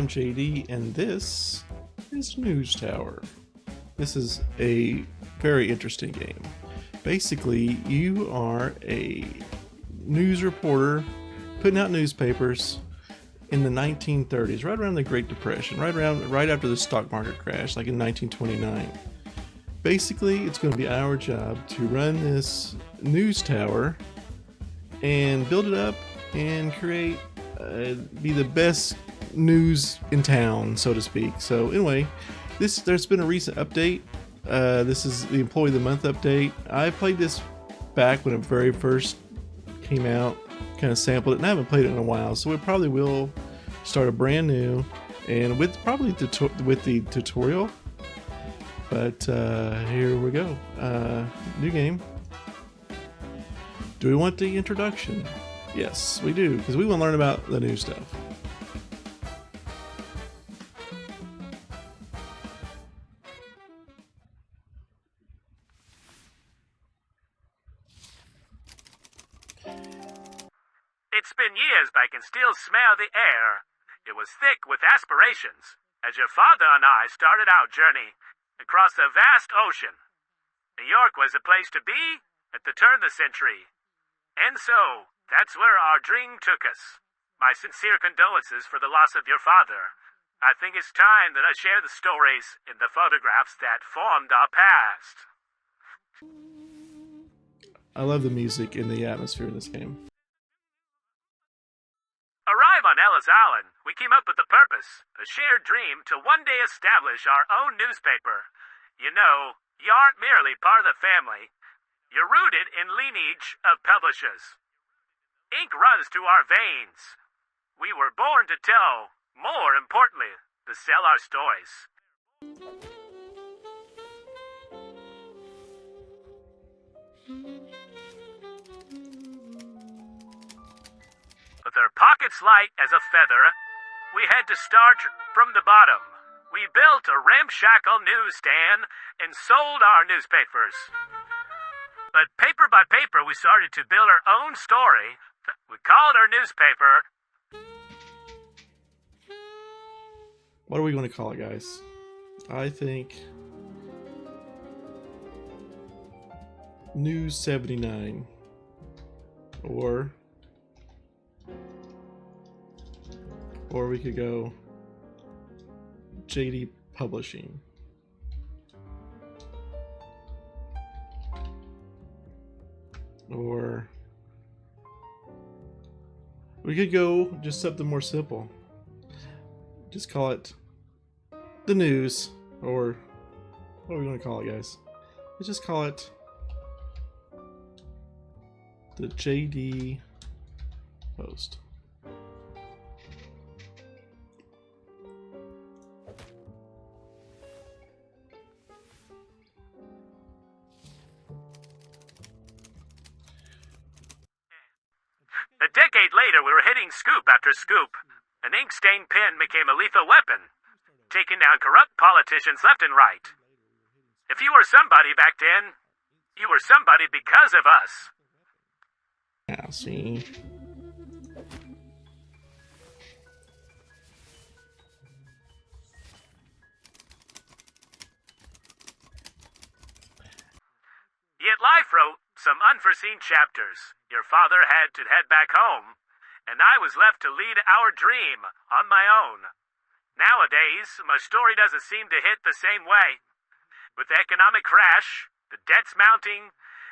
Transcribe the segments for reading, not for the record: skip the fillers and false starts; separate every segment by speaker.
Speaker 1: I'm JD, and this is News Tower. This is a very interesting game. Basically, you are a news reporter putting out newspapers in the 1930s, right around the Great Depression, right after the stock market crash, like in 1929. Basically, it's going to be our job to run this news tower and build it up and create be the best news in town, so to speak. So anyway, there's been a recent update. This is the Employee of the Month update. I played this back when it very first came out, kind of sampled it, and I haven't played it in a while, so we probably will start a brand new, and with probably with the tutorial. But here we go. New game. Do we want the introduction? Yes, we do, because we want to learn about the new stuff.
Speaker 2: It's been years, but I can still smell the air. It was thick with aspirations, as your father and I started our journey across a vast ocean. New York was the place to be at the turn of the century. And so, that's where our dream took us. My sincere condolences for the loss of your father. I think it's time that I share the stories in the photographs that formed our past.
Speaker 1: I love the music and the atmosphere in this game.
Speaker 2: Arrive on Ellis Island, we came up with a purpose, a shared dream to one day establish our own newspaper. You know, you aren't merely part of the family. You're rooted in lineage of publishers. Ink runs through our veins. We were born to tell, more importantly, to sell our stories. With our pockets light as a feather, we had to start from the bottom. We built a ramshackle newsstand and sold our newspapers. But paper by paper, we started to build our own story. We called our newspaper.
Speaker 1: What are we going to call it, guys? I think News 79, or we could go JD Publishing. Or we could go just something more simple. Just call it the news, or what are we going to call it, guys? Let's just call it the JD Post.
Speaker 2: A decade later, we were hitting scoop after scoop. An ink-stained pen became a lethal weapon, taking down corrupt politicians left and right. If you were somebody back then, you were somebody because of us.
Speaker 1: Yeah, see.
Speaker 2: Yet life wrote some unforeseen chapters. Your father had to head back home, and I was left to lead our dream on my own. Nowadays, my story doesn't seem to hit the same way. With the economic crash, the debts mounting,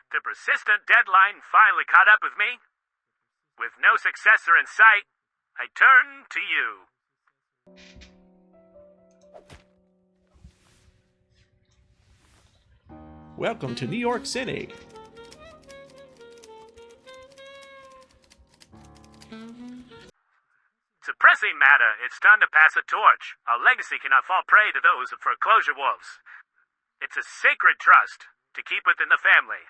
Speaker 2: the persistent deadline finally caught up with me. With no successor in sight, I turn to you.
Speaker 1: Welcome to New York City.
Speaker 2: It's a pressing matter. It's time to pass a torch. Our legacy cannot fall prey to those of foreclosure wolves. It's a sacred trust to keep within the family.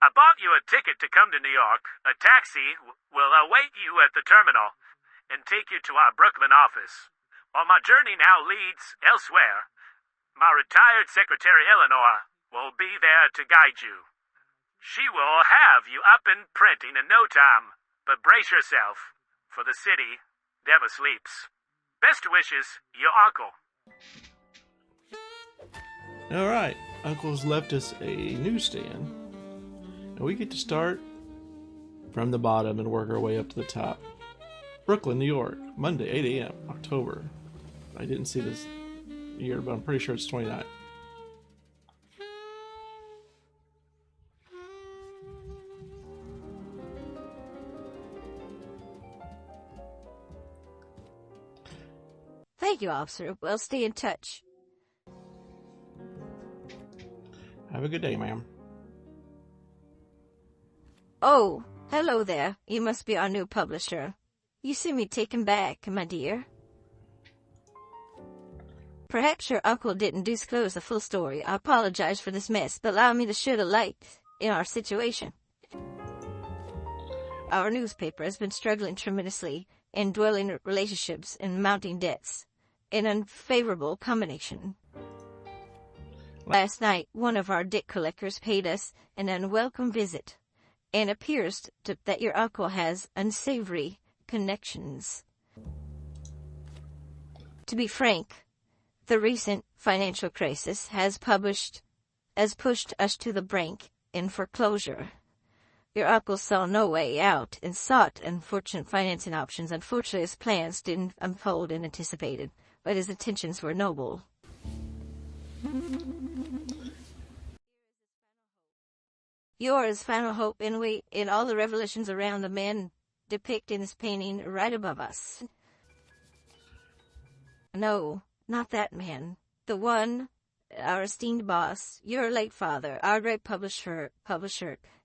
Speaker 2: I bought you a ticket to come to New York. A taxi will await you at the terminal and take you to our Brooklyn office. While my journey now leads elsewhere, my retired secretary Eleanor will be there to guide you. She will have you up and printing in no time, but brace yourself, for the city never sleeps. Best wishes, your uncle.
Speaker 1: All right, Uncle's left us a newsstand, and we get to start from the bottom and work our way up to the top. Brooklyn, New York, Monday, 8 a.m., October. I didn't see this year, but I'm pretty sure it's 29.
Speaker 3: Thank you, officer. We'll stay in touch.
Speaker 1: Have a good day, ma'am.
Speaker 3: Oh, hello there. You must be our new publisher. You see me taken back, my dear. Perhaps your uncle didn't disclose the full story. I apologize for this mess, but allow me to shed a light in our situation. Our newspaper has been struggling tremendously in dwelling relationships and mounting debts. An unfavorable combination. Last night, one of our debt collectors paid us an unwelcome visit, and appears that your uncle has unsavory connections. To be frank, the recent financial crisis has pushed us to the brink in foreclosure. Your uncle saw no way out and sought unfortunate financing options. Unfortunately, his plans didn't unfold as anticipated, but his intentions were noble. Yours, final hope, in all the revelations around the man depicted in this painting right above us. No, not that man. The one, our esteemed boss, your late father, our great publisher,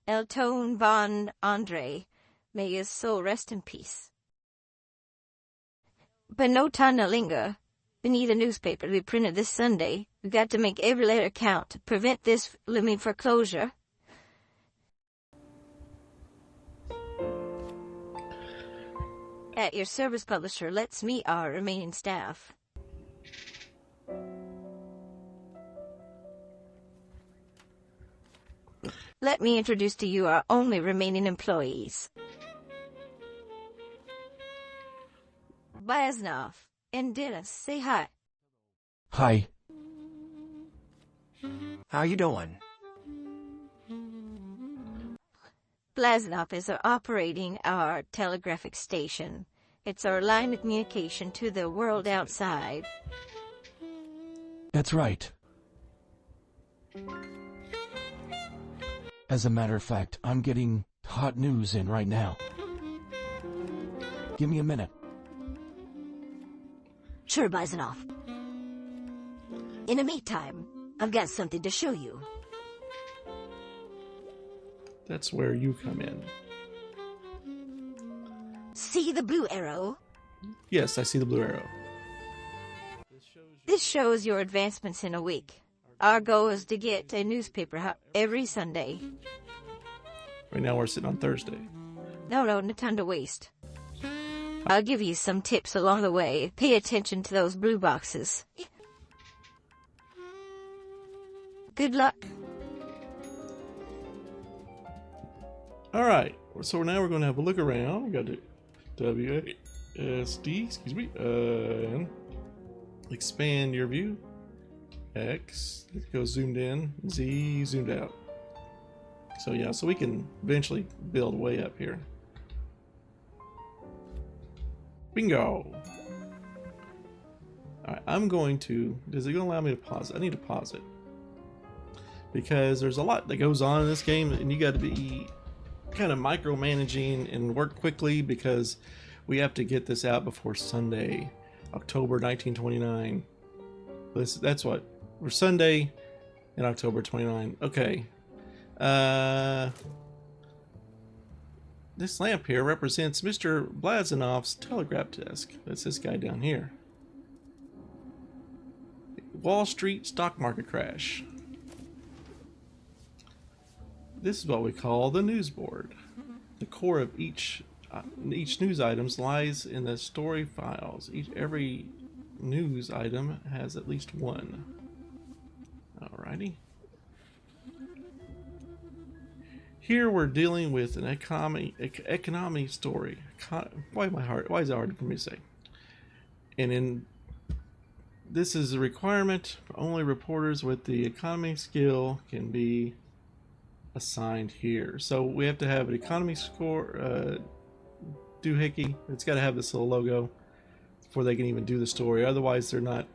Speaker 3: Elton von Andre. May his soul rest in peace. But no time to linger. We need a newspaper to be printed this Sunday. We've got to make every letter count to prevent this looming foreclosure. At your service, publisher. Let's meet our remaining staff. Let me introduce to you our only remaining employees. Blaznov and Dennis, say hi.
Speaker 4: Hi. How you doing?
Speaker 3: Blaznov is operating our telegraphic station. It's our line of communication to the world outside.
Speaker 4: That's right. As a matter of fact, I'm getting hot news in right now. Give me a minute.
Speaker 5: Sure, Blaznov. In the meantime, I've got something to show you.
Speaker 1: That's where you come in.
Speaker 5: See the blue arrow?
Speaker 1: Yes, I see the blue arrow.
Speaker 3: This shows your advancements in a week. Our goal is to get a newspaper every Sunday.
Speaker 1: Right now we're sitting on Thursday.
Speaker 3: No time to waste. I'll give you some tips along the way. Pay attention to those blue boxes. Good luck.
Speaker 1: All right, so now we're going to have a look around. We got to WASD, excuse me, and expand your view. X, let's go zoomed in. Z, zoomed out. So yeah, so we can eventually build way up here. Bingo. All right, I'm going to. Is it going to allow me to pause it? I need to pause it because there's a lot that goes on in this game, and you got to be kind of micromanaging and work quickly because we have to get this out before Sunday, October 1929. That's what we're Sunday in October 29. Okay. This lamp here represents Mr. Blazanov's telegraph desk. That's this guy down here. Wall Street stock market crash. This is what we call the news board. The core of each news item lies in the story files. Every news item has at least one. Alrighty. Here we're dealing with an economy story. Why is it hard for me to say? And in this is a requirement for only reporters with the economy skill can be assigned here. So we have to have an economy score doohickey. It's got to have this little logo before they can even do the story. Otherwise, they're not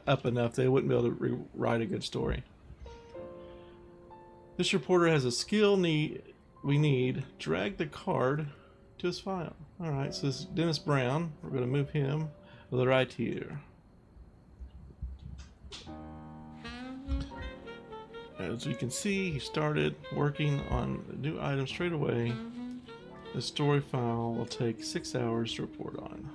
Speaker 1: up enough. They wouldn't be able to write a good story. This reporter has a skill we need. Drag the card to his file. All right, so this is Dennis Brown. We're going to move him to the right here. As you can see, he started working on the new item straight away. The story file will take 6 hours to report on.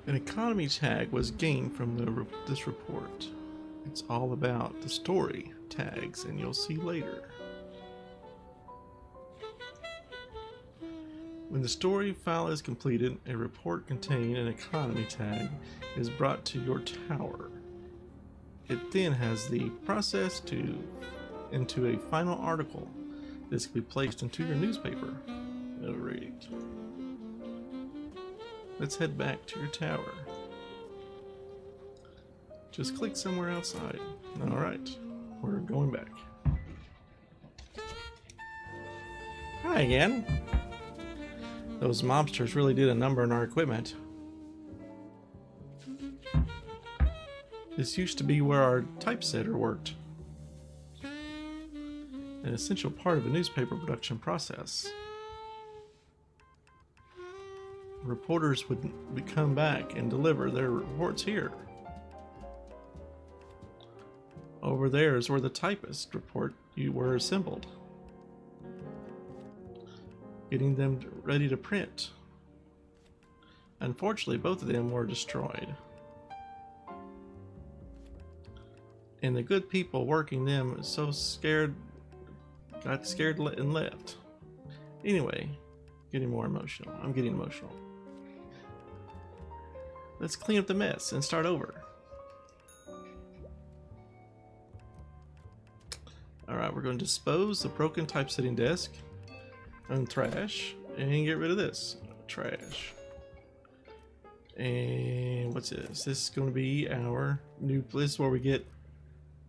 Speaker 1: An economy tag was gained from this report. It's all about the story tags, and you'll see later. When the story file is completed, a report containing an economy tag is brought to your tower. It then has the process into a final article. This can be placed into your newspaper. Alright. Let's head back to your tower. Just click somewhere outside. Alright, we're going back. Hi again. Those mobsters really did a number on our equipment. This used to be where our typesetter worked. An essential part of a newspaper production process. Reporters would come back and deliver their reports here. Over there is where the typist report you were assembled. Getting them ready to print. Unfortunately, both of them were destroyed. And the good people working them got scared and left. Anyway, getting more emotional. I'm getting emotional. Let's clean up the mess and start over. Alright, we're going to dispose the broken typesetting desk and trash and get rid of this trash. And what's this? This is going to be our new place where we get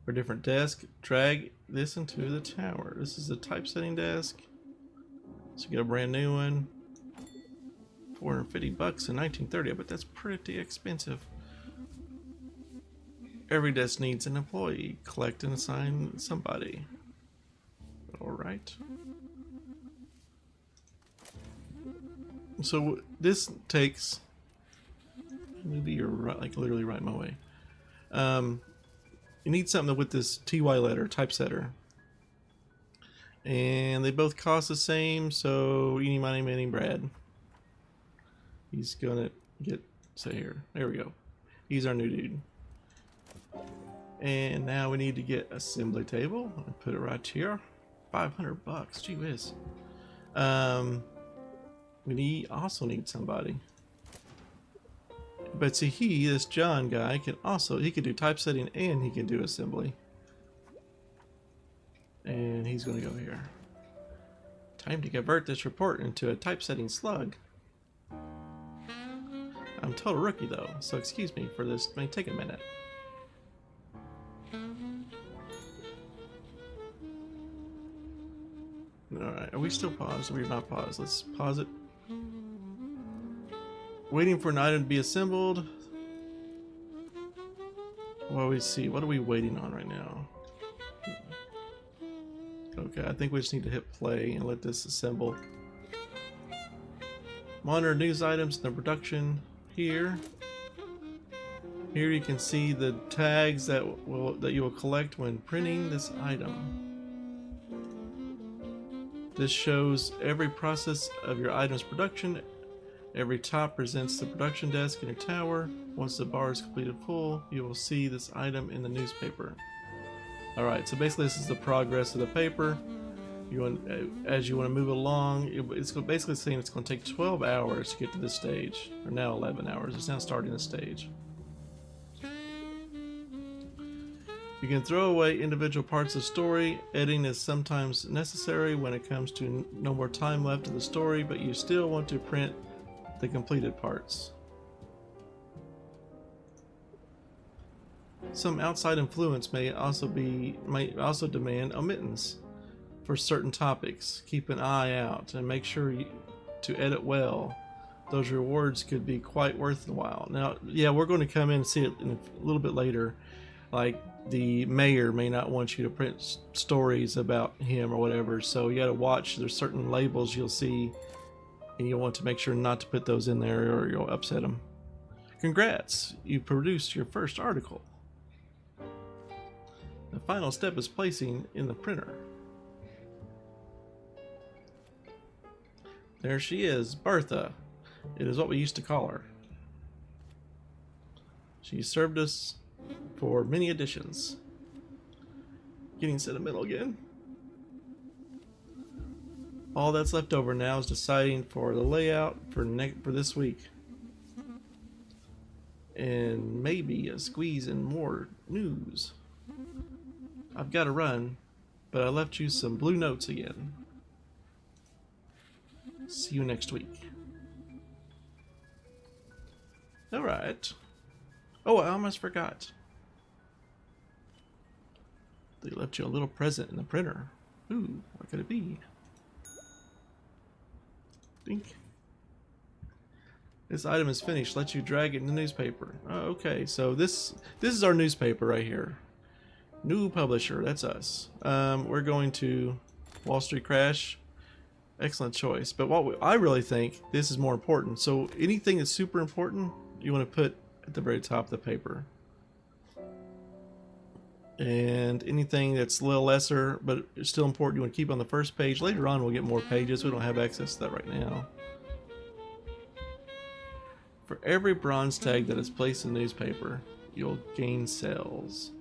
Speaker 1: our different desk. Drag this into the tower. This is the typesetting desk. So get a brand new one. $450 in 1930. But that's pretty expensive. Every desk needs an employee. Collect and assign somebody. Alright. So this takes... Maybe you're right, like literally right my way. You need something with this TY letter, typesetter. And they both cost the same, so eeny, miny, miny, Brad. He's gonna get, say here. There we go. He's our new dude. And now we need to get assembly table and put it right here. $500, gee whiz. We also need somebody. But see, this John guy he can do typesetting and he can do assembly. And he's gonna go here. Time to convert this report into a typesetting slug. I'm a total rookie though, so excuse me for this, it may take a minute. Alright, are we still paused? We're not paused. Let's pause it. Waiting for an item to be assembled. Well, we see. What are we waiting on right now? Okay, I think we just need to hit play and let this assemble. Monitor news items in the production here. Here you can see the tags that you will collect when printing this item. This shows every process of your item's production. Every top presents the production desk in your tower. Once the bar is completed full, you will see this item in the newspaper. Alright, so basically this is the progress of the paper. As you want to move along, it's basically saying it's going to take 12 hours to get to this stage. Or now 11 hours. It's now starting the stage. You can throw away individual parts of the story. Editing is sometimes necessary when it comes to no more time left of the story, but you still want to print the completed parts. Some outside influence may also demand omittance for certain topics. Keep an eye out and make sure to edit well. Those rewards could be quite worthwhile. Now, yeah, we're going to come in and see it in a little bit later. Like the mayor may not want you to print stories about him or whatever, so you got to watch. There's certain labels you'll see, and you'll want to make sure not to put those in there or you'll upset them. Congrats, you produced your first article. The final step is placing in the printer. There she is, Bertha. It is what we used to call her. She served us for many editions. Getting sentimental again. All that's left over now is deciding for the layout for this week. And maybe a squeeze in more news. I've got to run, but I left you some blue notes again. See you next week. Alright. Oh, I almost forgot. They left you a little present in the printer. Ooh, what could it be? Think. This item is finished. Let you drag it in the newspaper. Oh, okay, so this is our newspaper right here. New publisher, that's us. We're going to Wall Street Crash. Excellent choice. But I really think this is more important. So anything that's super important, you want to put at the very top of the paper. And anything that's a little lesser, but it's still important, you want to keep on the first page. Later on, we'll get more pages. We don't have access to that right now. For every bronze tag that is placed in the newspaper, you'll gain sales.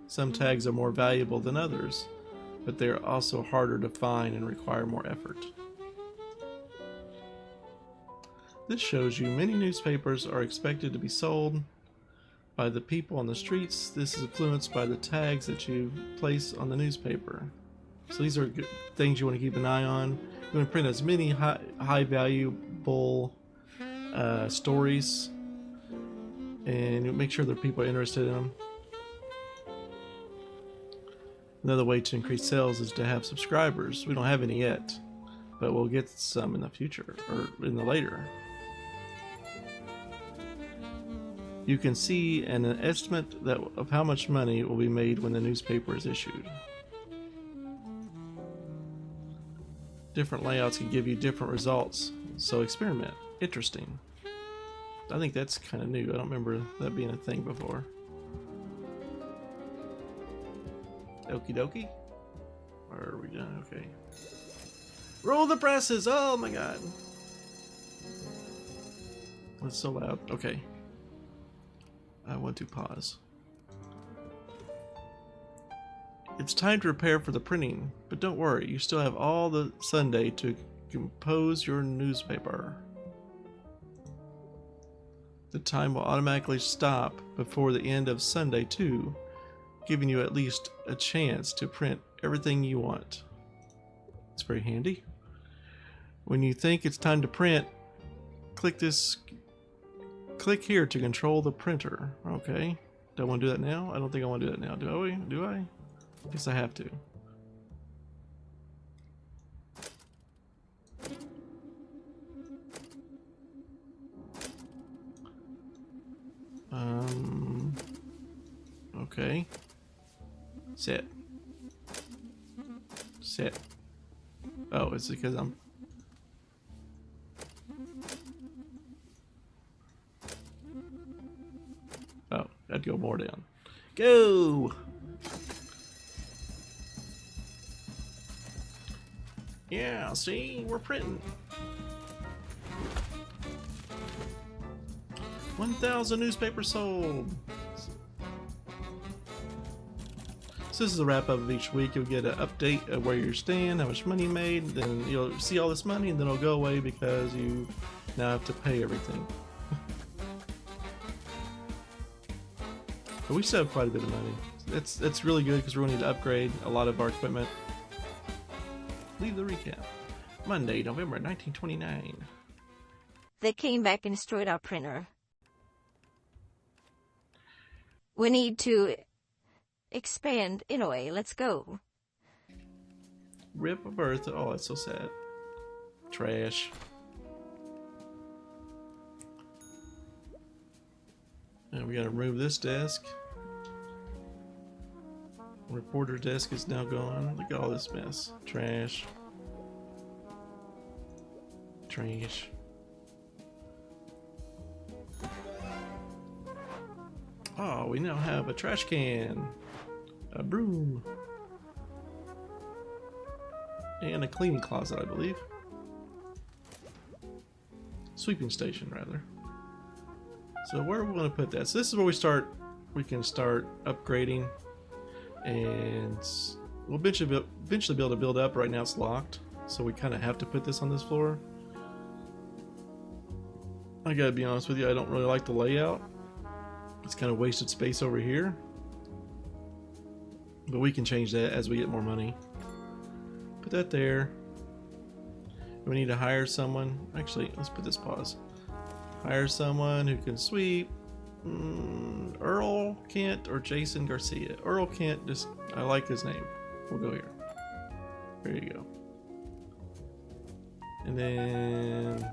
Speaker 1: Some tags are more valuable than others, but they are also harder to find and require more effort. This shows you many newspapers are expected to be sold by the people on the streets. This is influenced by the tags that you place on the newspaper. So these are good things you want to keep an eye on. You want to print as many high valuable stories, and you make sure that people are interested in them. Another way to increase sales is to have subscribers. We don't have any yet, but we'll get some in the future or in the later. You can see an estimate of how much money will be made when the newspaper is issued. Different layouts can give you different results, so experiment. Interesting. I think that's kind of new. I don't remember that being a thing before. Okie dokie. Or are we done? Okay. Roll the presses! Oh my god. That's so loud. Okay. I want to pause. It's time to prepare for the printing, but don't worry, you still have all the Sunday to compose your newspaper. The time will automatically stop before the end of Sunday too, giving you at least a chance to print everything you want. It's very handy. When you think it's time to print, click here to control the printer. Okay. Do I want to do that now? I don't think I want to do that now. Do I? Guess I have to. Okay. Set. Oh, it's because I'm... Oh, I'd go more down. Go! Yeah, see? We're printing. 1,000 newspapers sold. So this is a wrap up of each week. You'll get an update of where you stand, how much money you made, then you'll see all this money, and then it'll go away because you now have to pay everything. But we still have quite a bit of money. It's really good because we're going to need to upgrade a lot of our equipment. Leave the recap. Monday, November 1929.
Speaker 3: They came back and destroyed our printer. We need to expand anyway. Let's go.
Speaker 1: Rip of Earth. Oh, that's so sad. Trash. And we gotta remove this desk. Reporter's desk is now gone. Look at all this mess. Trash. Trash. Oh, we now have a trash can, a broom, and a cleaning closet, I believe. Sweeping station, rather. So where are we going to put that? So this is where we can start upgrading, and we'll eventually be able to build up. Right now it's locked, so we kind of have to put this on this floor. I gotta be honest with you, I don't really like the layout. It's kind of wasted space over here, but we can change that as we get more money. Put that there. We need to hire someone. Actually, let's put this pause. Hire someone who can sweep. Earl Kent or Jason Garcia. Earl Kent, just I like his name. We'll go here. There you go. And then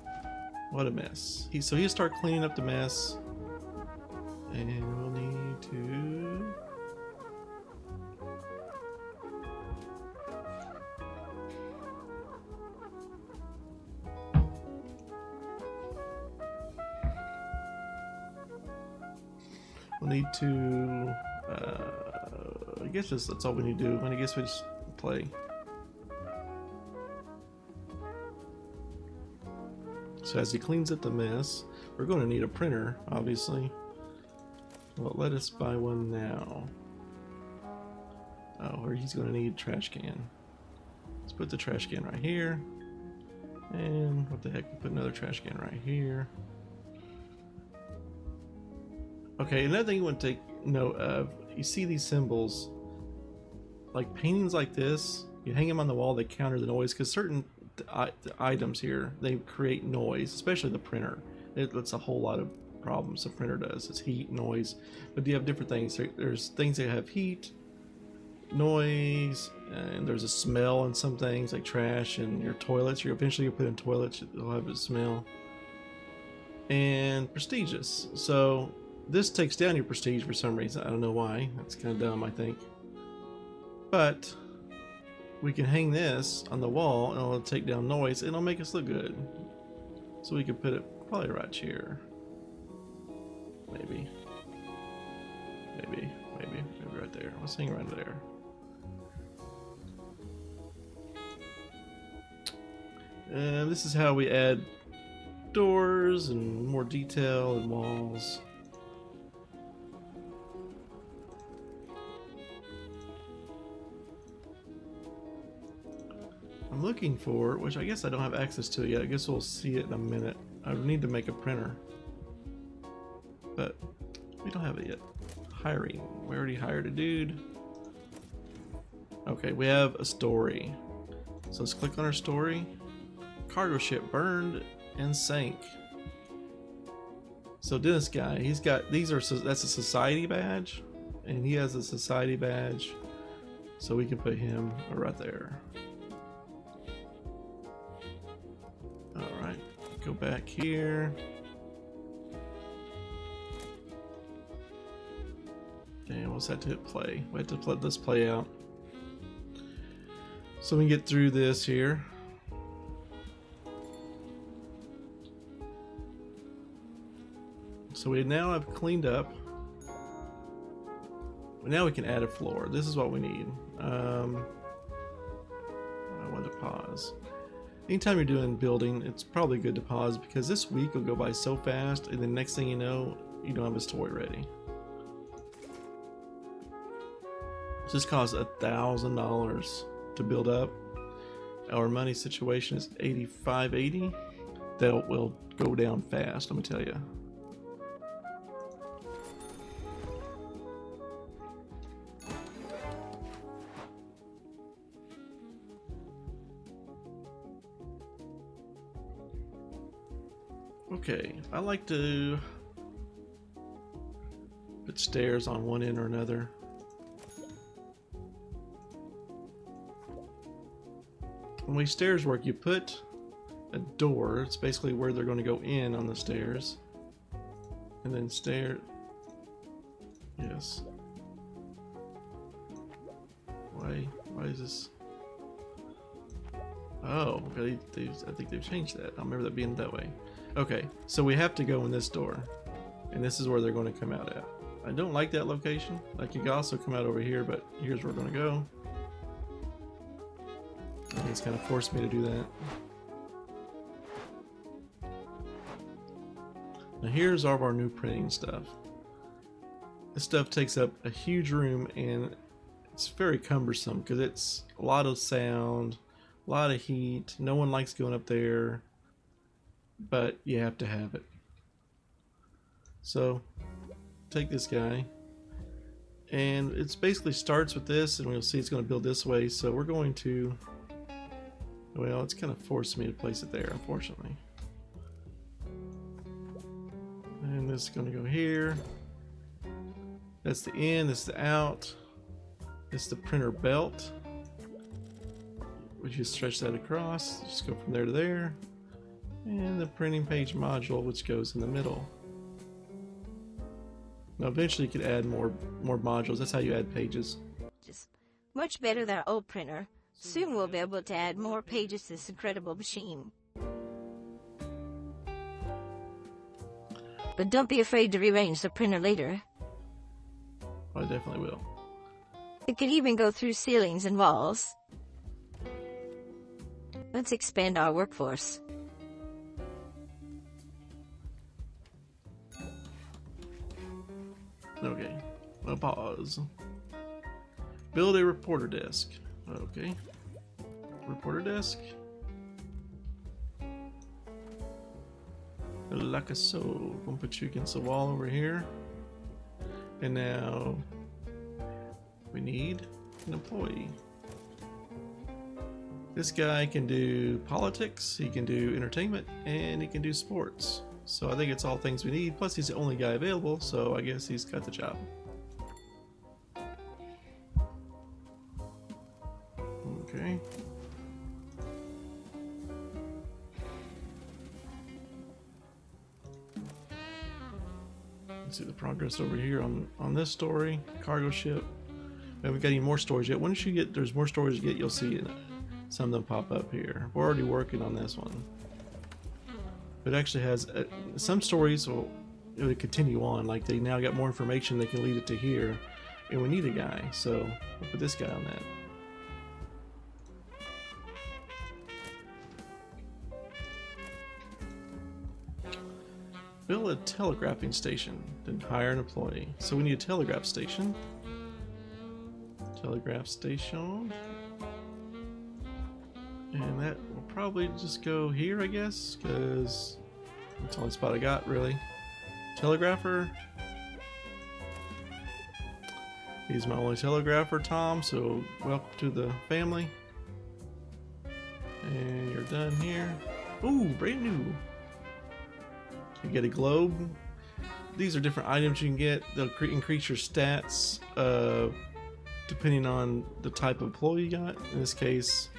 Speaker 1: what a mess. He'll start cleaning up the mess. And we'll need to we'll need to, I guess that's all we need to do. I guess we just play. So as he cleans up the mess, we're going to need a printer, obviously. Well, let us buy one now. Oh, or he's going to need a trash can. Let's put the trash can right here. And what the heck, we'll put another trash can right here. Okay, another thing you want to take note of, you see these symbols, like paintings like this, you hang them on the wall, they counter the noise, because certain items here, they create noise, especially the printer. It's a whole lot of problems the printer does. It's heat, noise, but you have different things. There's things that have heat, noise, and there's a smell in some things like trash and your toilets. You're eventually gonna put in toilets, it'll have a smell. And prestigious. So this takes down your prestige for some reason. I don't know why. That's kind of dumb, I think. But we can hang this on the wall and it'll take down noise and it'll make us look good. So we could put it probably right here. Maybe right there. Let's hang right there. And this is how we add doors and more detail and walls. I'm looking for, which I guess I don't have access to yet. I guess we'll see it in a minute. I need to make a printer, but we don't have it yet. Hiring. We already hired a dude. Okay, we have a story. So let's click on our story. Cargo ship burned and sank. So this guy, he's got, that's a society badge, and he has a society badge. So we can put him right there. Alright, go back here. And we'll set to hit play. We have to let this play out. So we can get through this here. So we now have cleaned up. Now we can add a floor. This is what we need. I want to pause. Anytime you're doing building, it's probably good to pause because this week will go by so fast, and the next thing you know, you don't have a story ready. This costs $1,000 to build up. Our money situation is $85.80. That will go down fast, let me tell you. Okay, I like to put stairs on one end or another. When the way stairs work, you put a door, it's basically where they're going to go in on the stairs. And then yes. Why is this? Oh, okay, I think they've changed that. I remember that being that way. Okay, so we have to go in this door, and this is where they're going to come out at. I don't like that location. Like, you could also come out over here, but here's where we're going to go. I think it's kind of forced me to do that. Now here's all of our new printing stuff. This stuff takes up a huge room, and it's very cumbersome because it's a lot of sound, a lot of heat. No one likes going up there, but you have to have it. So take this guy, and it's basically starts with this, and we'll see it's going to build this way. So we're going to, well, it's kind of forced me to place it there, unfortunately. And this is going to go here. That's the in, this is the out. This is the printer belt. We just stretch that across, just go from there to there. And the printing page module, which goes in the middle. Now eventually you could add more modules. That's how you add pages.
Speaker 3: Just much better than our old printer. Soon we'll be able to add more pages to this incredible machine. But don't be afraid to rearrange the printer later.
Speaker 1: I definitely will.
Speaker 3: It could even go through ceilings and walls. Let's expand our workforce.
Speaker 1: Okay, I'll pause. Build a reporter desk. Okay. Reporter desk. Like so. Gonna put you against the wall over here. And now we need an employee. This guy can do politics, he can do entertainment, and he can do sports. So I think it's all things we need. Plus he's the only guy available, so I guess he's got the job. Okay. Let's see the progress over here on this story. Cargo ship. We haven't got any more stories yet. Once you get, there's more stories to get, you'll see some of them pop up here. We're already working on this one. It actually has some stories will it would continue on. Like they now got more information, they can lead it to here, and we need a guy, so we'll put this guy on that. Build a telegraphing station, then hire an employee. So we need a telegraph station. Telegraph station. And that will probably just go here, I guess, because that's the only spot I got, really. Telegrapher. He's my only telegrapher, Tom, so welcome to the family. And you're done here. Ooh, brand new. You get a globe. These are different items you can get. They'll increase your stats depending on the type of employee you got. In this case,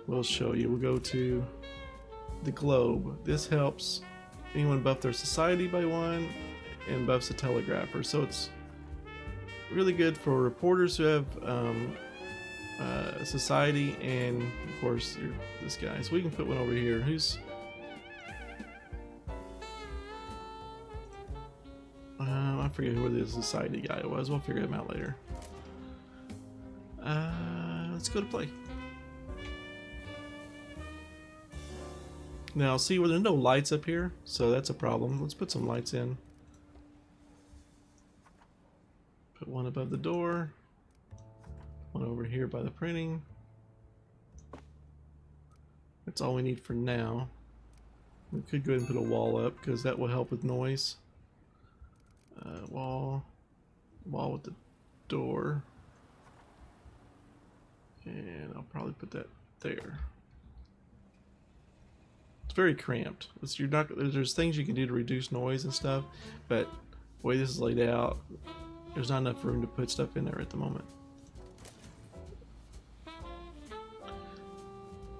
Speaker 1: we'll show you. We'll go to the globe. This helps anyone buff their society by 1 and buffs the telegrapher. So it's really good for reporters who have society, and of course this guy. So we can put one over here. Who's I forget who the society guy was. We'll figure him out later. Let's go to play. Now, see where there's no lights up here, so that's a problem. Let's put some lights in. Put one above the door. One over here by the printing. That's all we need for now. We could go ahead and put a wall up because that will help with noise. Wall with the door, and I'll probably put that there. It's very cramped. You're not. There's things you can do to reduce noise and stuff, but the way this is laid out, there's not enough room to put stuff in there at the moment.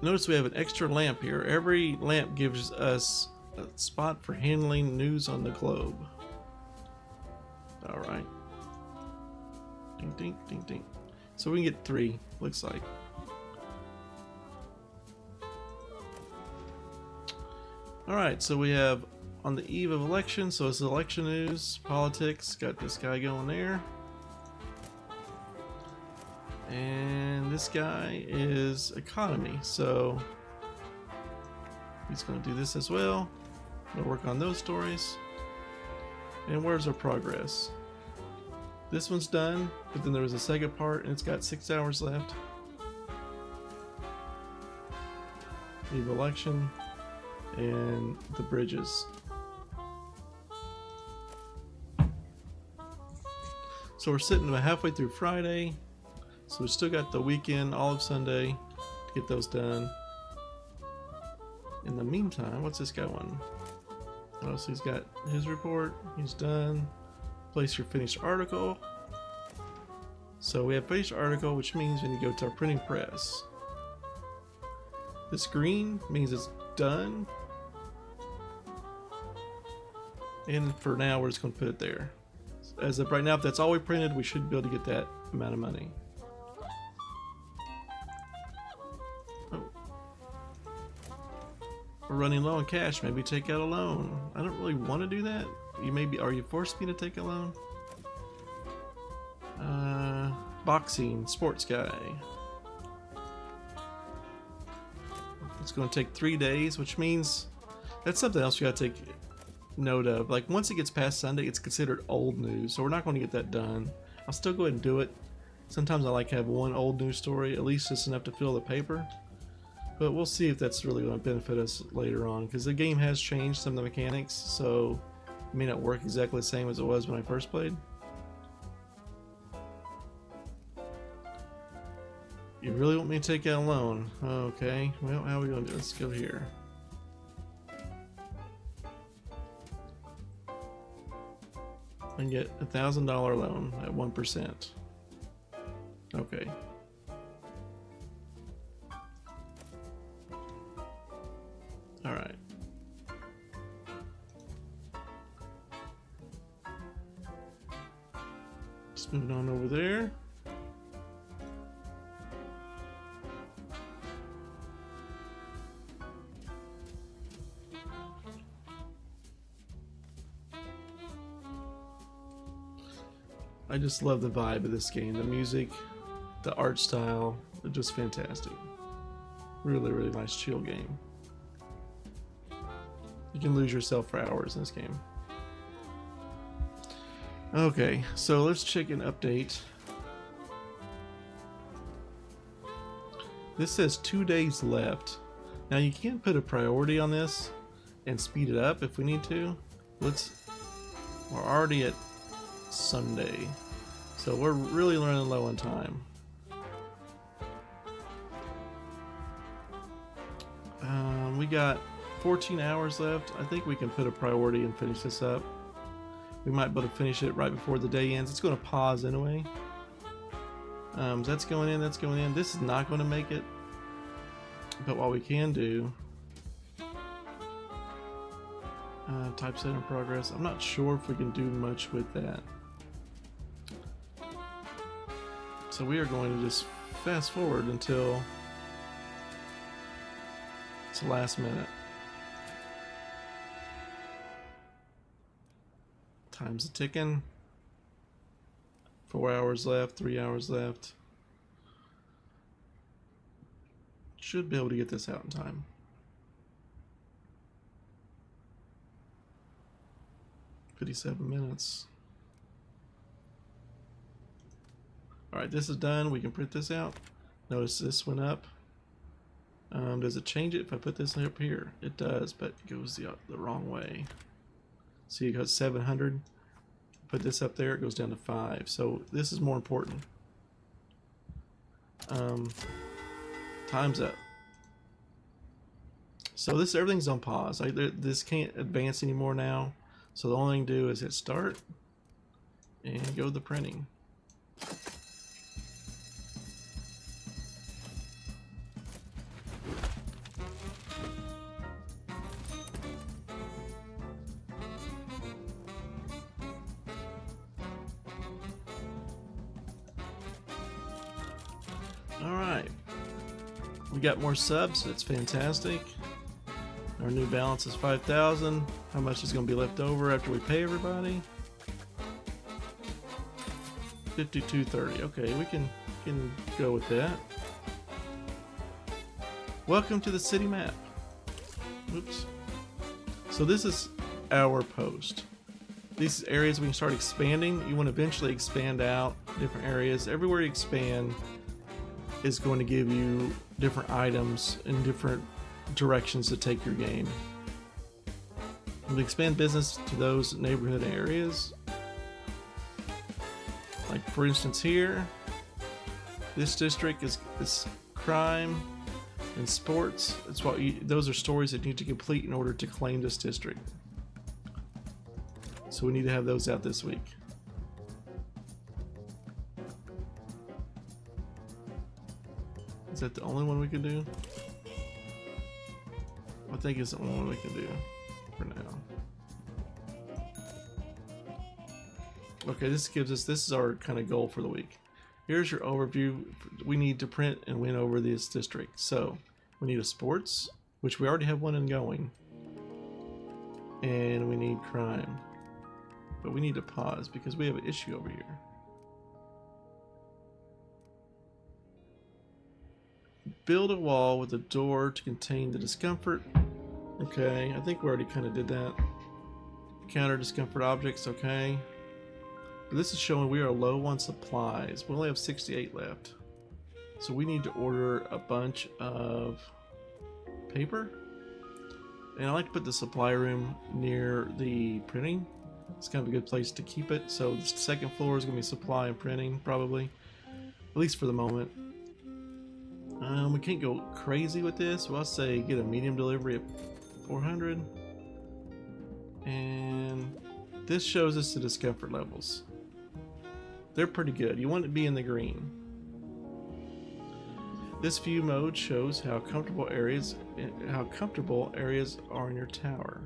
Speaker 1: Notice we have an extra lamp here. Every lamp gives us a spot for handling news on the globe. All right. Ding, ding, ding, ding. So we can get 3, looks like. All right, so we have on the eve of election, so it's election news, politics, got this guy going there. And this guy is economy, so he's going to do this as well. We'll work on those stories. And where's our progress? This one's done, but then there was a second part and it's got 6 hours left. Eve election and the bridges. So we're sitting about halfway through Friday. So we still got the weekend, all of Sunday to get those done. In the meantime, what's this guy want? Oh, so he's got his report, he's done. Place your finished article. So we have finished article, which means we need to go to our printing press. This green means it's done. And for now, we're just going to put it there. As of right now, if that's all we printed, we should be able to get that amount of money. Oh. We're running low on cash. Maybe take out a loan. I don't really want to do that. Are you forced me to take a loan? boxing sports guy. It's going to take 3 days, which means that's something else you got to take note of. Like, once it gets past Sunday, it's considered old news, so we're not going to get that done. I'll still go ahead and do it. Sometimes I like to have one old news story, at least it's enough to fill the paper. But we'll see if that's really going to benefit us later on, because the game has changed some of the mechanics, so it may not work exactly the same as it was when I first played. You really want me to take out a loan? Okay, well, how are we going to do this? Let's go here. I can get $1,000 loan at 1%. Okay. Alright. Just moving on over there. I just love the vibe of this game. The music, the art style, they're just fantastic. Really, really nice chill game. You can lose yourself for hours in this game. Okay, so let's check an update. This says 2 days left. Now you can put a priority on this and speed it up if we need to. We're already at Sunday, so we're really running low on time. We got 14 hours left. I think we can put a priority and finish this up. We might be able to finish it right before the day ends. It's going to pause anyway. That's going in, that's going in. This is not going to make it, but what we can do, typeset in progress. I'm not sure if we can do much with that. So we are going to just fast forward until it's the last minute. Time's a ticking. 4 hours left, 3 hours left. Should be able to get this out in time. $57 minutes. Alright, this is done. We can print this out. Notice this went up. Does it change it if I put this up here? It does, but it goes the wrong way. See, it goes 700. Put this up there, it goes down to 5. So this is more important. Time's up. So everything's on pause. This can't advance anymore now. So the only thing to do is hit start and go to the printing. Alright, we got more subs, that's fantastic. Our new balance is 5,000. How much is going to be left over after we pay everybody? 5230. Okay, we can go with that. Welcome to the city map. Oops. So this is our post. These areas we can start expanding. You want to eventually expand out different areas. Everywhere you expand is going to give you different items and different directions to take your game. You expand business to those neighborhood areas. Like for instance here, this district is crime and sports. It's those are stories that you need to complete in order to claim this district. So we need to have those out this week. Is that the only one we can do? I think it's the only one we can do for now. Okay, this is our kind of goal for the week. Here's your overview. We need to print and win over this district. So we need a sports, which we already have one ongoing. And we need crime. But we need to pause because we have an issue over here. Build a wall with a door to contain the discomfort. Okay, I think we already kind of did that. Counter discomfort objects, okay. But this is showing we are low on supplies. We only have 68 left. So we need to order a bunch of paper. And I like to put the supply room near the printing. It's kind of a good place to keep it. So the second floor is going to be supply and printing, probably. At least for the moment. We can't go crazy with this. Well, I'll say get a medium delivery at 400. And this shows us the discomfort levels. They're pretty good. You want it to be in the green. This view mode shows how comfortable areas are in your tower.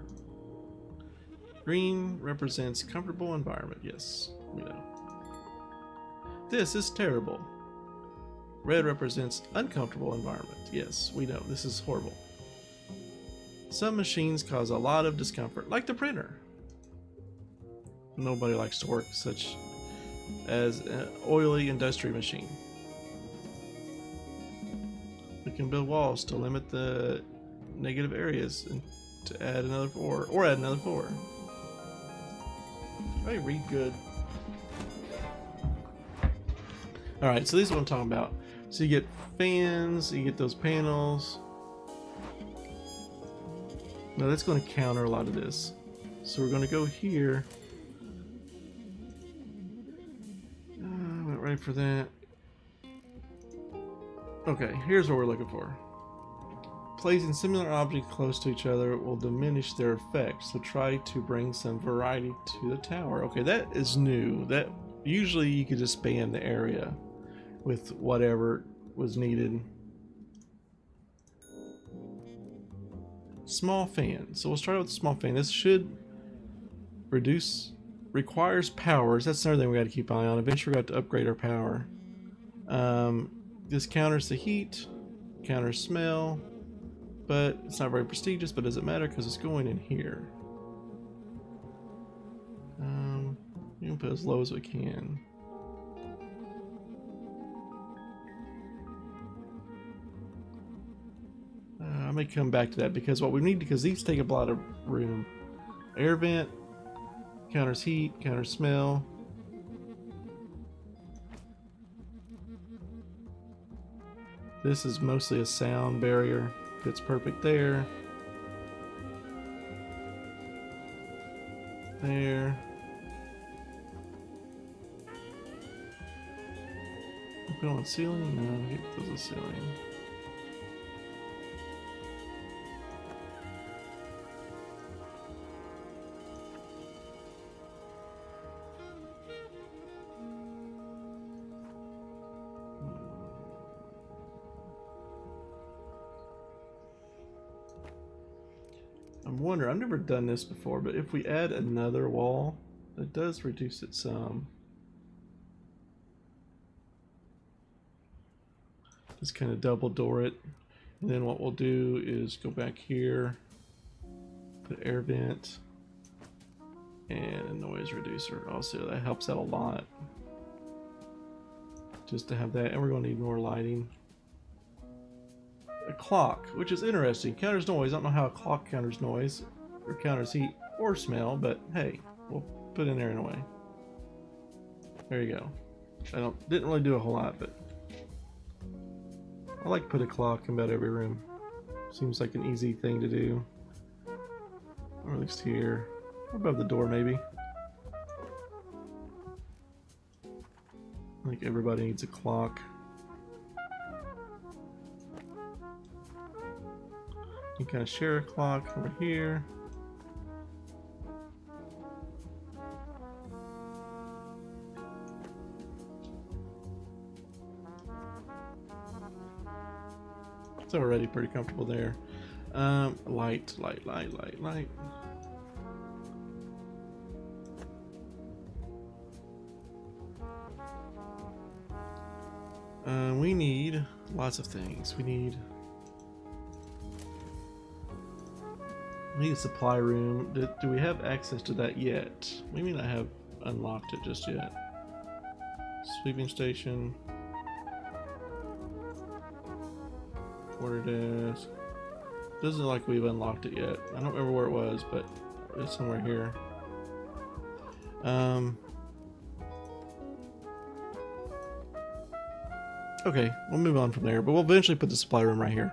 Speaker 1: Green represents comfortable environment. Yes, we know. This is terrible. Red represents uncomfortable environment. Yes, we know. This is horrible. Some machines cause a lot of discomfort, like the printer. Nobody likes to work such as an oily industry machine. We can build walls to limit the negative areas and to add another 4, or add another 4. I read good. Alright, so this is what I'm talking about. So you get fans, you get those panels. Now that's going to counter a lot of this. So we're going to go here. Went right for that. Okay, here's what we're looking for. Placing similar objects close to each other will diminish their effect, so try to bring some variety to the tower. Okay, that is new. That usually you could just span the area with whatever was needed. Small fan. So we'll start with the small fan. This should requires powers. That's another thing we got to keep an eye on. Eventually we got to upgrade our power. This counters the heat, counters smell, but it's not very prestigious, but doesn't matter because it's going in here. You can put as low as we can. I may come back to that because what we need, because these take up a lot of room. Air vent, counters heat, counters smell. This is mostly a sound barrier. Fits perfect there. There. Put on ceiling? No, it does a ceiling. I'm wondering, I've never done this before, but if we add another wall, that does reduce it some. Just kind of double door it. And then what we'll do is go back here, put air vent, and a noise reducer. Also, that helps out a lot. Just to have that, and we're going to need more lighting. A clock, which is interesting. Counters noise. I don't know how a clock counters noise or counters heat or smell, but hey, we'll put it in there anyway. There you go. Didn't really do a whole lot, but I like to put a clock in about every room. Seems like an easy thing to do. Or at least here. Above the door maybe. I think everybody needs a clock. You kind of share a clock over here. It's already pretty comfortable there. Light. We need lots of things. We need a supply room. Do we have access to that yet? We may not have unlocked it just yet. Sweeping station. Quarter desk. Doesn't look like we've unlocked it yet. I don't remember where it was, but it's somewhere here. Okay, we'll move on from there, but we'll eventually put the supply room right here.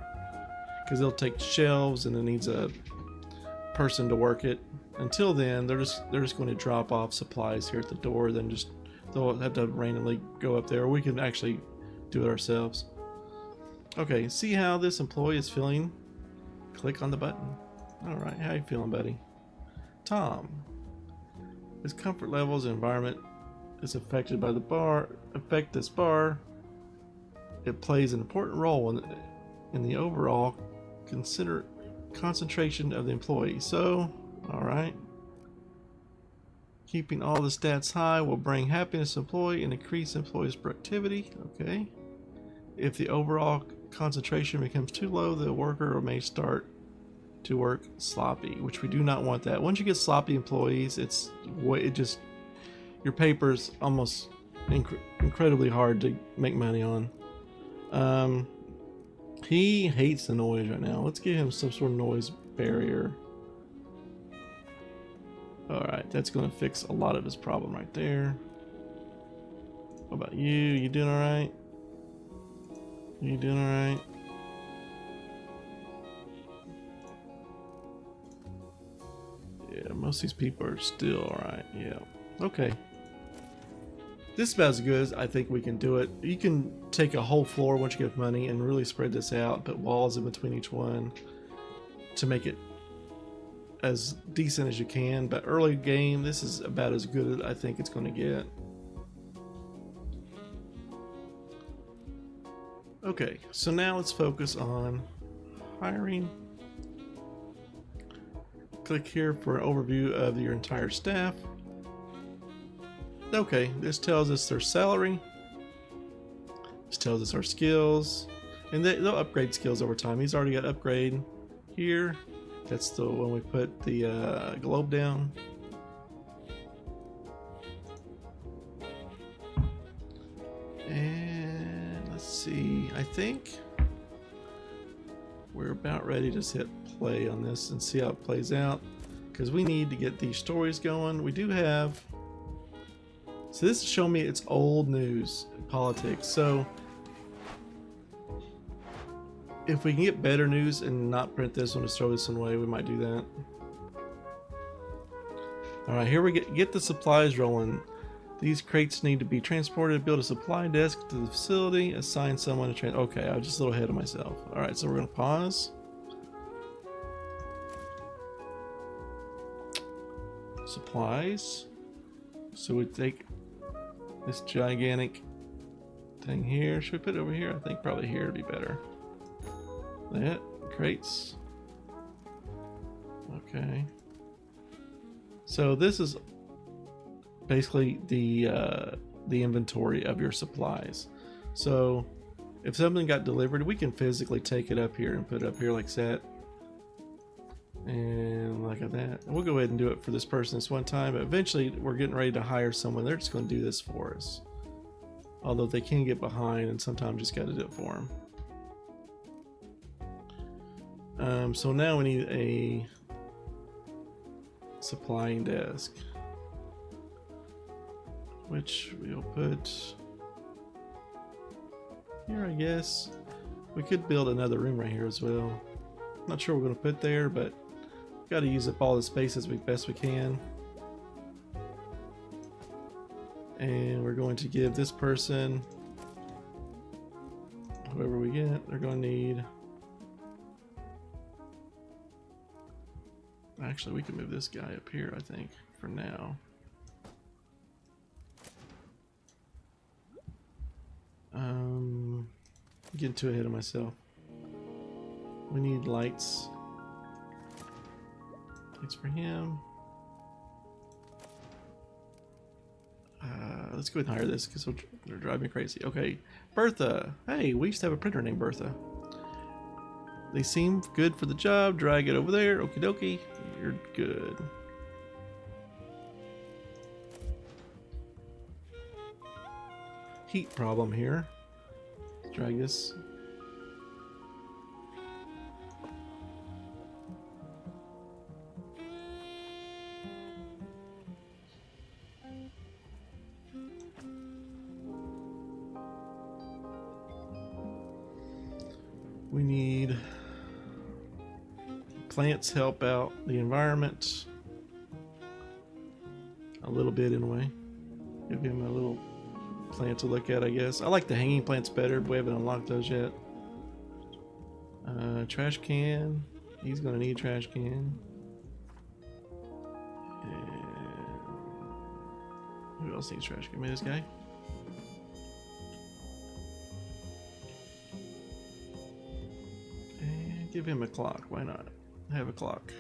Speaker 1: Because they'll take shelves and it needs a person to work it. Until then, they're just going to drop off supplies here at the door, then just they'll have to randomly go up there, or we can actually do it ourselves. Okay, see how this employee is feeling? Click on the button. Alright, how you feeling, buddy? Tom. His comfort levels and environment is affected by the bar. Affect this bar. It plays an important role in the overall concentration of the employee. So, alright. Keeping all the stats high will bring happiness to employee and increase employee's productivity. Okay. If the overall concentration becomes too low, the worker may start to work sloppy, which we do not want that. Once you get sloppy employees, your paper's almost incredibly hard to make money on. He hates the noise right now. Let's give him some sort of noise barrier. Alright, that's going to fix a lot of his problem right there. What about you? You doing alright? You doing alright? Yeah, most of these people are still alright. Yeah. Okay. This is about as good as I think we can do it. You can take a whole floor once you get money and really spread this out, put walls in between each one to make it as decent as you can. But early game, this is about as good as I think it's going to get. Okay, so now let's focus on hiring. Click here for an overview of your entire staff. Okay, this tells us their salary. This tells us our skills. And they'll upgrade skills over time. He's already got upgrade here. That's the when we put the globe down. And let's see, I think we're about ready to hit play on this and see how it plays out, because we need to get these stories going. We do have, so this is showing me it's old news, politics. So if we can get better news and not print this one, just throw this one away, we might do that. Alright, here we get the supplies rolling. These crates need to be transported. Build a supply desk to the facility. Assign someone to okay, I was just a little ahead of myself. Alright, so we're going to pause. Supplies. So we take this gigantic thing here. Should we put it over here? I think probably here would be better. That. Crates. Okay. So this is basically the inventory of your supplies. So if something got delivered, we can physically take it up here and put it up here like that. And like that. And we'll go ahead and do it for this person this one time, but eventually we're getting ready to hire someone. They're just going to do this for us. Although they can get behind and sometimes just got to do it for them. So now we need a supplying desk, which we'll put here, I guess. We could build another room right here as well. Not sure what we're going to put there, but got to use up all the space as best we can. And we're going to give this person, whoever we get, they're going to need, actually we can move this guy up here, I think, for now. Getting too ahead of myself. We need lights. Lights for him. Let's go ahead and hire this because they're driving me crazy. Okay, Bertha. Hey, we used to have a printer named Bertha. They seem good for the job. Drag it over there. Okie dokie. You're good. Heat problem here. Let's drag this. We need plants help out the environment a little bit anyway. Give him a little plant to look at, I guess. I like the hanging plants better, but we haven't unlocked those yet. Trash can. He's gonna need a trash can. And who else needs trash can? Maybe this guy. And give him a clock. Why not? Have a clock.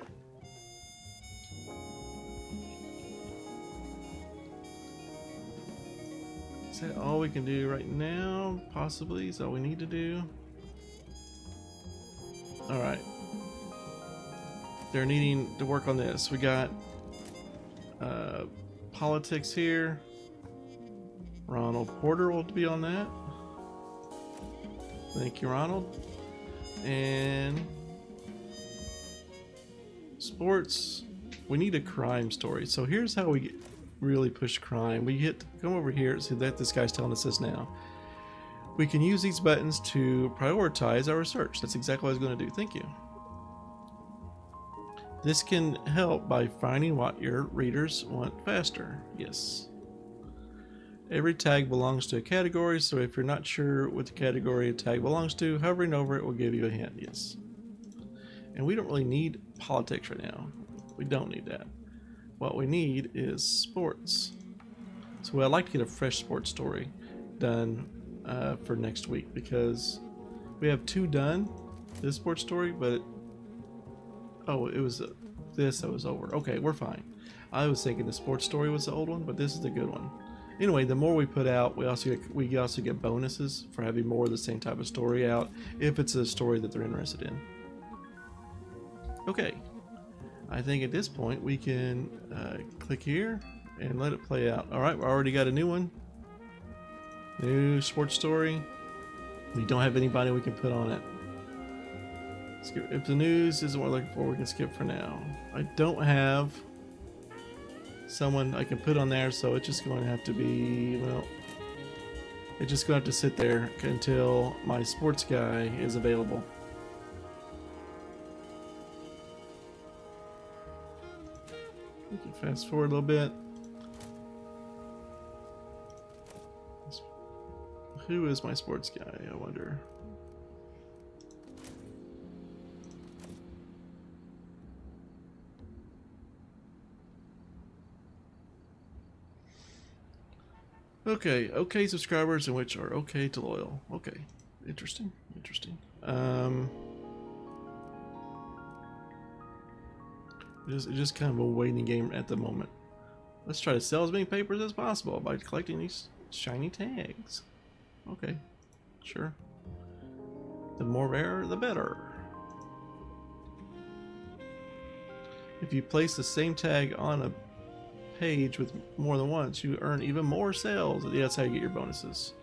Speaker 1: Is that all we can do right now? Possibly. Is that all we need to do? Alright. They're needing to work on this. We got politics here. Ronald Porter will be on that. Thank you, Ronald. And sports. We need a crime story. So here's how we really push crime. We hit come over here. See that this guy's telling us this now. We can use these buttons to prioritize our research. That's exactly what I was going to do. Thank you. This can help by finding what your readers want faster. Yes. Every tag belongs to a category, so if you're not sure what the category a tag belongs to, hovering over it will give you a hint. Yes. And we don't really need politics right now. We don't need that. What we need is sports. So I'd like to get a fresh sports story done for next week, because we have 2 done, this sports story, but it was this that was over. Okay, we're fine. I was thinking the sports story was the old one, but this is the good one. Anyway, the more we put out, we also get bonuses for having more of the same type of story out if it's a story that they're interested in. Okay, I think at this point we can click here and let it play out. All right, we already got a new one. New sports story. We don't have anybody we can put on it. Skip. If the news isn't what we're looking for, we can skip for now. I don't have someone I can put on there, so it's just going to have to be, well, it's just going to have to sit there until my sports guy is available. We can fast forward a little bit. Who is my sports guy, I wonder? Okay subscribers and which are okay to loyal. Okay, interesting. It's just kind of a waiting game at the moment. Let's try to sell as many papers as possible by collecting these shiny tags. Okay, sure. The more rare, the better. If you place the same tag on a page with more than once, you earn even more sales. Yeah, that's how you get your bonuses.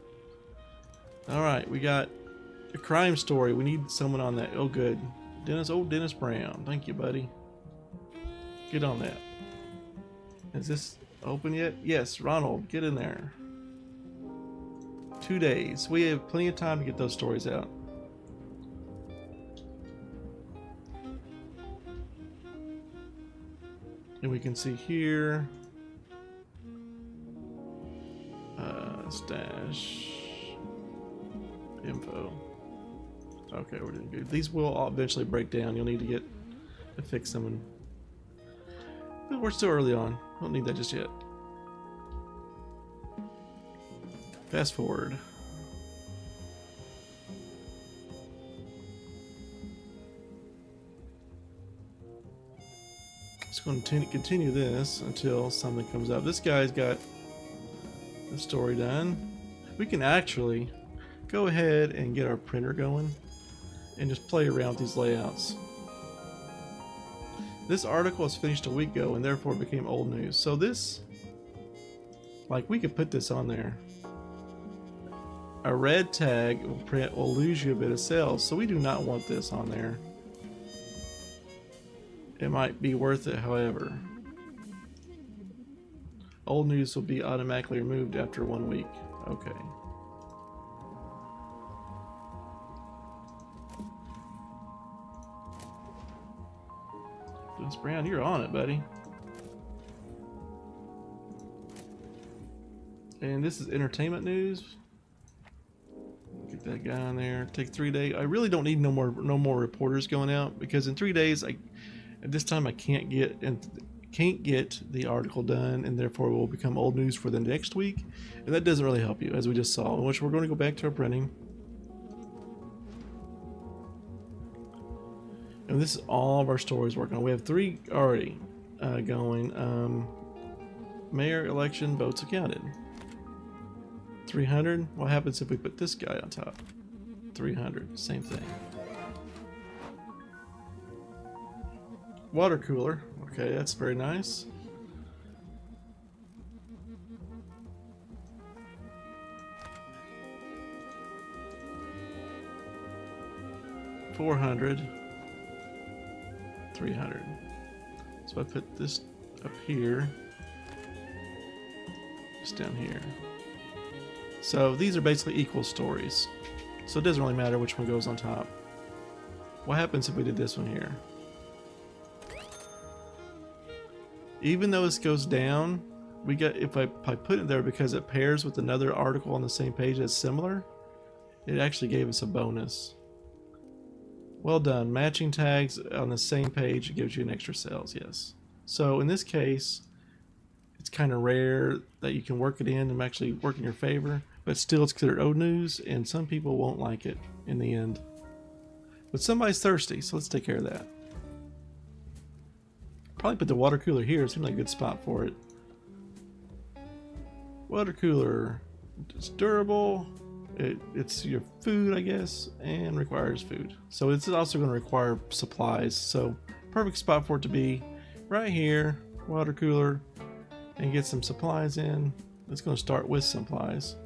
Speaker 1: Alright, we got a crime story. We need someone on that. Oh, good. Dennis Brown. Thank you, buddy. Get on that. Is this open yet? Yes, Ronald, get in there. 2 days. We have plenty of time to get those stories out. And we can see here, stash info. Okay, we're doing good. These will all eventually break down. You'll need to fix them, but we're still early on. Don't need that just yet. Fast forward. Just going to continue this until something comes up. This guy's got the story done. We can actually go ahead and get our printer going and just play around with these layouts. This article was finished a week ago and therefore became old news. So this, like, we could put this on there. A red tag will lose you a bit of sales, so we do not want this on there. It might be worth it, however. Old news will be automatically removed after 1 week. Okay. Miss Brown, you're on it, buddy. And this is entertainment news. Get that guy on there. Take 3 days. I really don't need no more reporters going out, because in 3 days, at this time I can't get the article done, and therefore it will become old news for the next week, and that doesn't really help you, as we just saw. In which we're going to go back to our printing, and this is all of our stories working on. We have 3 already going. Mayor election votes accounted. 300. What happens if we put this guy on top? 300. Same thing. Water cooler. Okay, that's very nice. $400. 300. So I put this up here. Just down here. So these are basically equal stories. So it doesn't really matter which one goes on top. What happens if we did this one here? Even though this goes down, we get, if I put it there because it pairs with another article on the same page that's similar, it actually gave us a bonus. Well done. Matching tags on the same page gives you an extra sales, yes. So in this case, it's kind of rare that you can work it in and actually work in your favor, but still it's considered old news, and some people won't like it in the end. But somebody's thirsty, so let's take care of that. Probably put the water cooler here. It seems like a good spot for it. Water cooler. It's durable. It's your food, I guess, and requires food. So it's also going to require supplies. So perfect spot for it to be right here. Water cooler. And get some supplies in. It's going to start with supplies.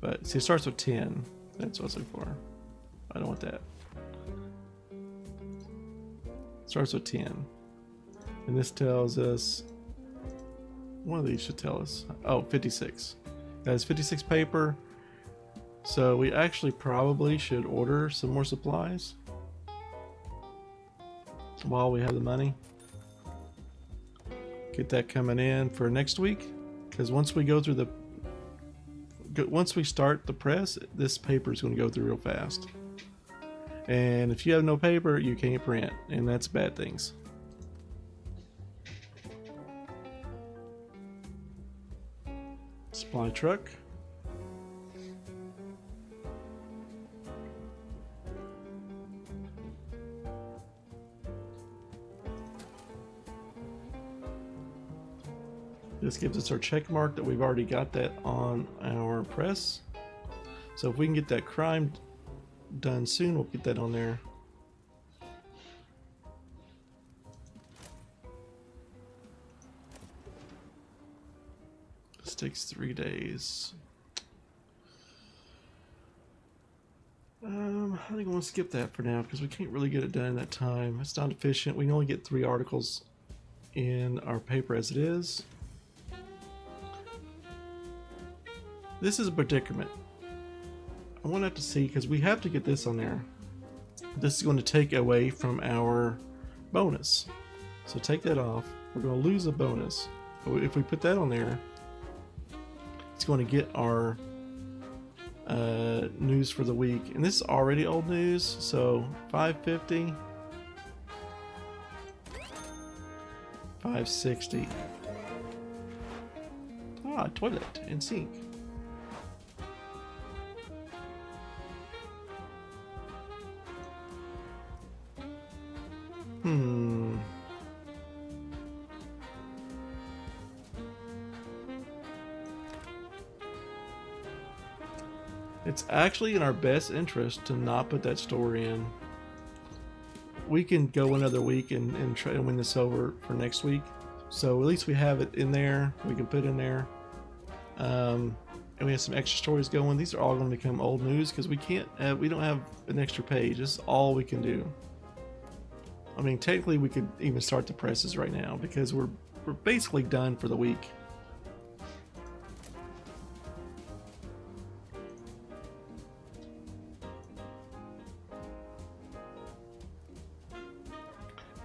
Speaker 1: But see, it starts with 10. That's what I was looking for. I don't want that. It starts with 10. And this tells us, one of these should tell us, oh, 56. That is 56 paper. So we actually probably should order some more supplies while we have the money. Get that coming in for next week, because once we go through once we start the press, this paper is going to go through real fast. And if you have no paper, you can't print, and that's bad things. Supply truck. This gives us our check mark that we've already got that on our press. So if we can get that crime done soon, we'll get that on there. This takes 3 days. I think I want to skip that for now because we can't really get it done in that time. It's not efficient. We can only get 3 articles in our paper as it is. This is a predicament. I want to have to see, because we have to get this on there. This is going to take away from our bonus. So take that off. We're going to lose a bonus. If we put that on there, it's going to get our news for the week. And this is already old news, so 550, 560. Ah, toilet and sink. It's actually in our best interest to not put that story in. We can go another week and try to win this over for next week. So at least we have it in there. We can put in there. And we have some extra stories going. These are all going to become old news because we don't have an extra page. This is all we can do. I mean, technically we could even start the presses right now because we're basically done for the week.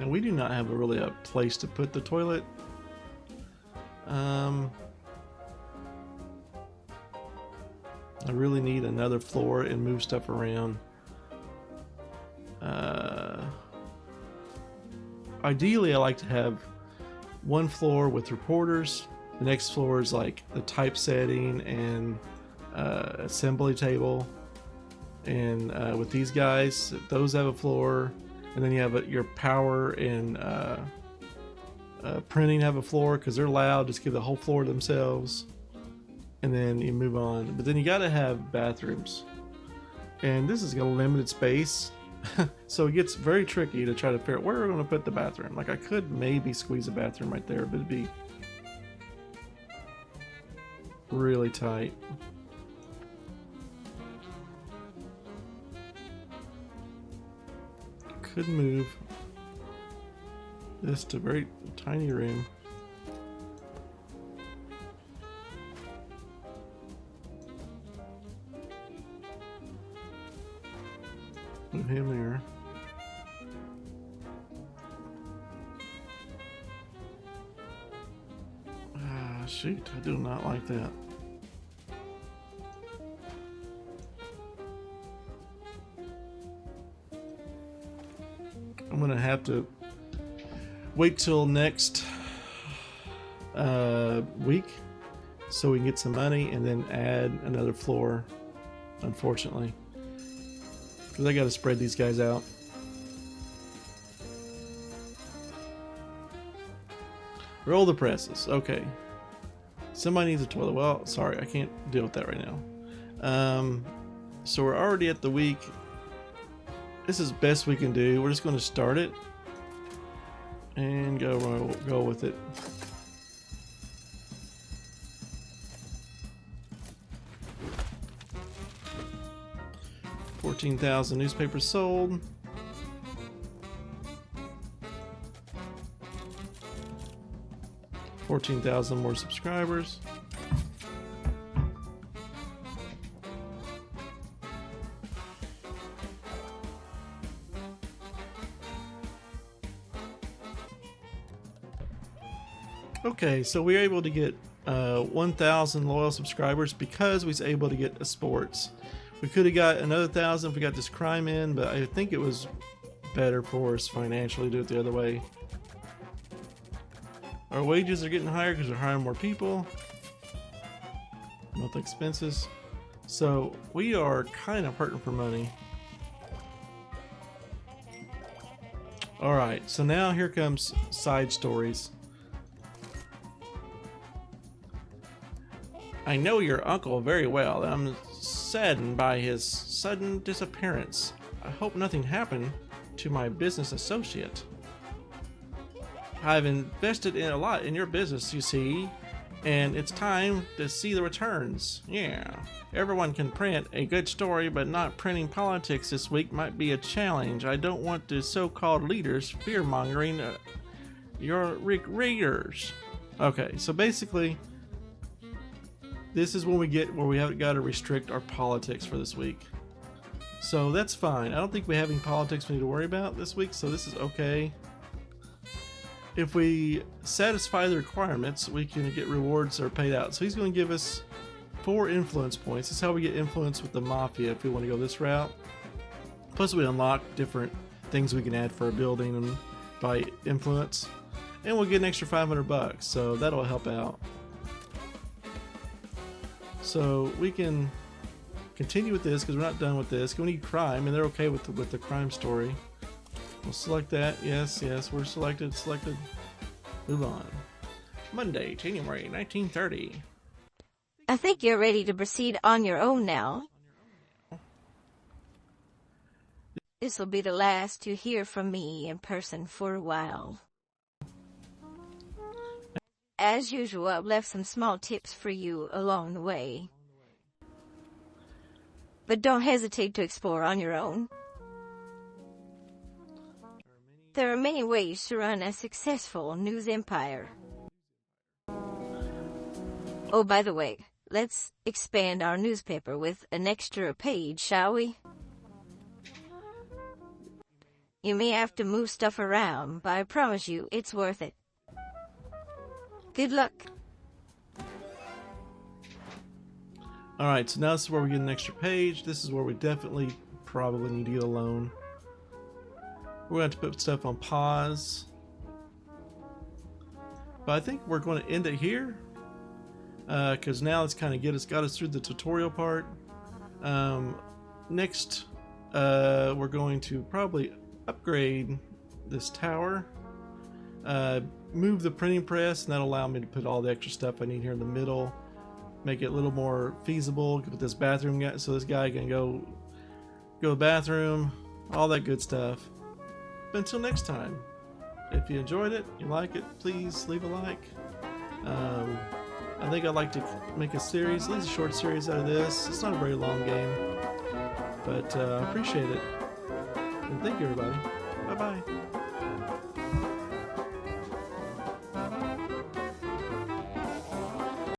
Speaker 1: And we do not have really a place to put the toilet. I really need another floor and move stuff around. Ideally, I like to have one floor with reporters. The next floor is like the typesetting and assembly table. And with these guys, those have a floor. And then you have your power and printing have a floor because they're loud. Just give the whole floor to themselves. And then you move on. But then you gotta have bathrooms. And this is got a limited space. So it gets very tricky to try to figure out where we're going to put the bathroom. Like I could maybe squeeze a bathroom right there, but it'd be really tight. Could move this to a very tiny room. Move him there. Ah, shoot, I do not like that. I'm gonna have to wait till next week so we can get some money and then add another floor, unfortunately. Because I gotta spread these guys out. Roll the presses. Okay. Somebody needs a toilet. Well, sorry, I can't deal with that right now. So we're already at the week. This is best we can do. We're just going to start it and go with it. $14,000 newspapers sold. $14,000 more subscribers. Okay, so we were able to get 1,000 loyal subscribers because we was able to get a sports. We could have got another 1,000 if we got this crime in, but I think it was better for us financially to do it the other way. Our wages are getting higher because we're hiring more people. Monthly expenses. So we are kind of hurting for money. Alright, so now here comes side stories. I know your uncle very well. I'm saddened by his sudden disappearance. I hope nothing happened to my business associate. I've invested in a lot in your business, you see, and it's time to see the returns. Yeah, everyone can print a good story, but not printing politics this week might be a challenge. I don't want the so-called leaders fear-mongering your readers. Okay, so basically, this is when we get where we haven't got to restrict our politics for this week. So that's fine. I don't think we have any politics we need to worry about this week, so this is okay. If we satisfy the requirements, we can get rewards that are paid out. So he's going to give us 4 influence points. That's how we get influence with the mafia if we want to go this route. Plus we unlock different things we can add for a building and by influence. And we'll get an extra $500, so that'll help out. So we can continue with this because we're not done with this. We need crime, and they're okay with the crime story. We'll select that. Yes, we're selected. Move on. Monday, January 1930.
Speaker 3: I think you're ready to proceed on your own now. This will be the last you hear from me in person for a while. As usual, I've left some small tips for you along the way. But don't hesitate to explore on your own. There are many ways to run a successful news empire. Oh, by the way, let's expand our newspaper with an extra page, shall we? You may have to move stuff around, but I promise you it's worth it. Good luck.
Speaker 1: Alright, so now this is where we get an extra page. This is where we definitely probably need to get a loan. We're going to have to put stuff on pause. But I think we're going to end it here. Because now it's kind of got us through the tutorial part. Next, we're going to probably upgrade this tower. Move the printing press, and that'll allow me to put all the extra stuff I need here in the middle. Make it a little more feasible. Put this bathroom guy, so this guy can go to the bathroom, all that good stuff. But until next time, if you enjoyed it, you like it, please leave a like. I think I'd like to make a series, at least a short series out of this. It's not a very long game, but I appreciate it. And thank you, everybody. Bye-bye.